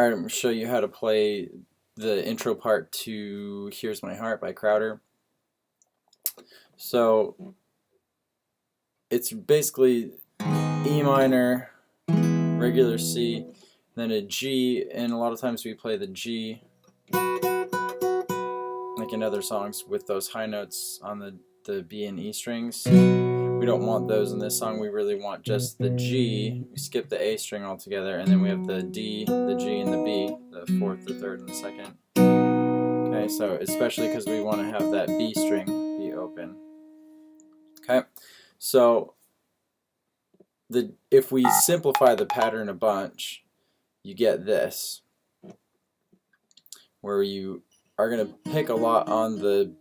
Alright, I'm going to show you how to play the intro part to Here's My Heart by Crowder. So it's basically E minor, regular C, then a G, and a lot of times we play the G, like in other songs, with those high notes on the B and E strings. We don't want those in this song, we really want just the G. We skip the A string altogether, and then we have the D, the G, and the B, the fourth, the third, and the second. Okay, so especially because we want to have that B string be open. Okay, so if we simplify the pattern a bunch, you get this, where you are going to pick a lot on the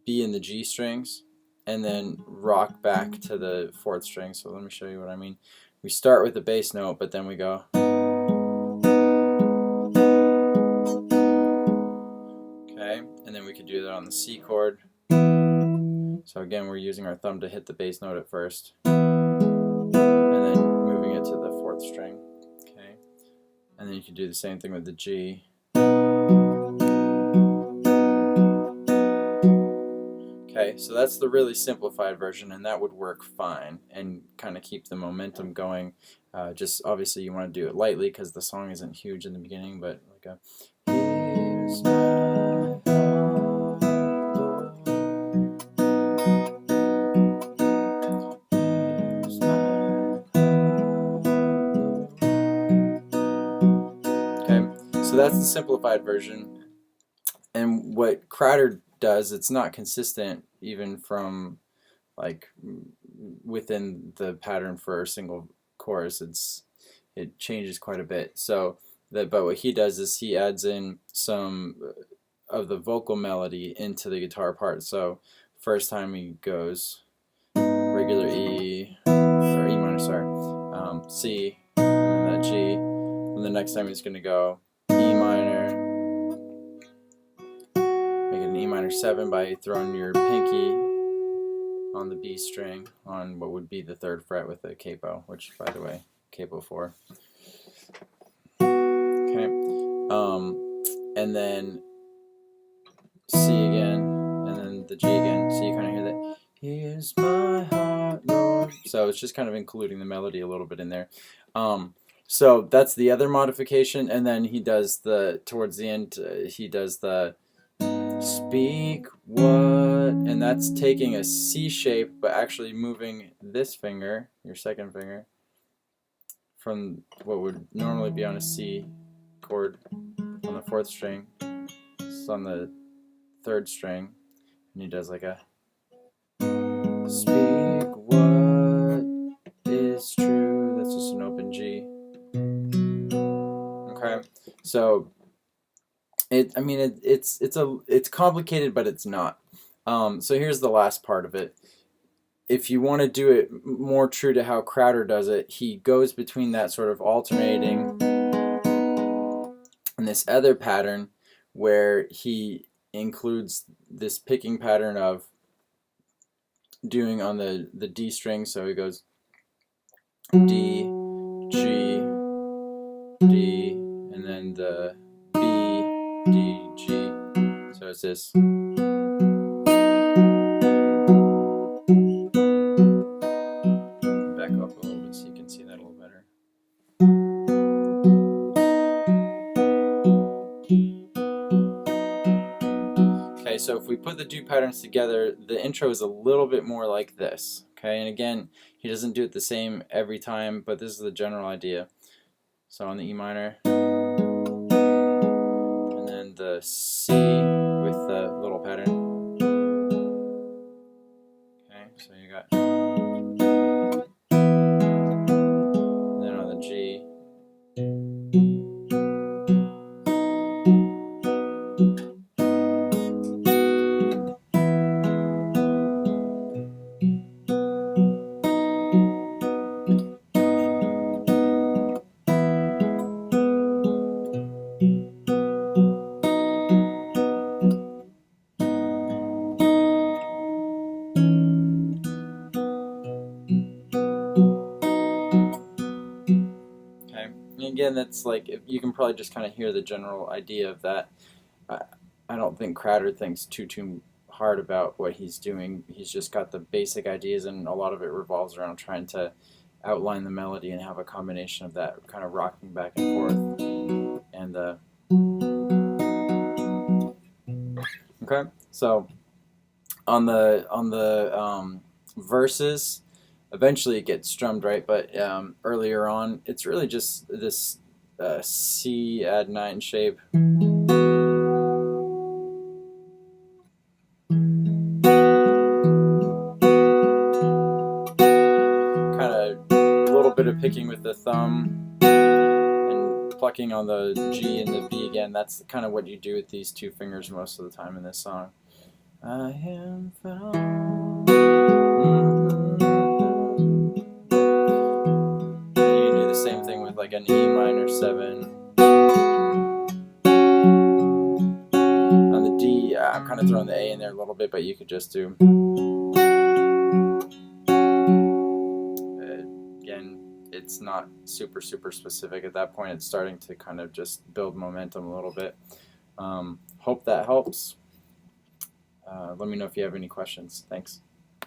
B and the G strings, and then rock back to the fourth string. So let me show you what I mean. We start with the bass note, but then we go. Okay, and then we could do that on the C chord. So again, we're using our thumb to hit the bass note at first, and then moving it to the fourth string. Okay, and then you can do the same thing with the G. Okay, so that's the really simplified version, and that would work fine and kind of keep the momentum going. Just obviously you want to do it lightly because the song isn't huge in the beginning, but like a here's my heart, here's my heart. Okay, so that's the simplified version. And what Crowder does, it's not consistent even from like within the pattern for a single chorus. It changes quite a bit. So but what he does is he adds in some of the vocal melody into the guitar part. So first time he goes regular E or E minor, sorry, C, and then that G, and the next time he's going to go E minor, make it an E minor 7 by throwing your pinky on the B string on what would be the 3rd fret with a capo, which by the way, capo 4. Okay, and then C again, and then the G again, so you kind of hear that, here's my heart, Lord. So it's just kind of including the melody a little bit in there. So that's the other modification, and then he does towards the end, he does the speak what, and that's taking a C shape but actually moving this finger, your second finger, from what would normally be on a C chord on the 4th string. It's on the 3rd string, and he does like a speak what is true. That's just an open G. Okay, so it's complicated, but it's not. So here's the last part of it. If you want to do it more true to how Crowder does it, he goes between that sort of alternating and this other pattern where he includes this picking pattern of doing on the D string. So he goes D, G, D, and then the B, D, G. So it's this. Back up a little bit so you can see that a little better. Okay, so if we put the two patterns together, the intro is a little bit more like this. Okay, and again, he doesn't do it the same every time, but this is the general idea. So on the E minor, and then the C with the little pattern. Okay, so you got, and then on the G. And again, that's like you can probably just kind of hear the general idea of that. I, I don't think Crowder thinks too hard about what he's doing. He's just got the basic ideas, and a lot of it revolves around trying to outline the melody and have a combination of that kind of rocking back and forth. And okay, so on the verses, eventually it gets strummed, right, but earlier on it's really just this C add 9 shape, kind of a little bit of picking with the thumb and plucking on the G and the B again. That's kind of what you do with these two fingers most of the time in this song. I am found. You can do the same thing with like an E minor 7. On the D, I'm kind of throwing the A in there a little bit, but you could just do. Again, it's not super specific at that point. It's starting to kind of just build momentum a little bit. Hope that helps. Let me know if you have any questions. Thanks.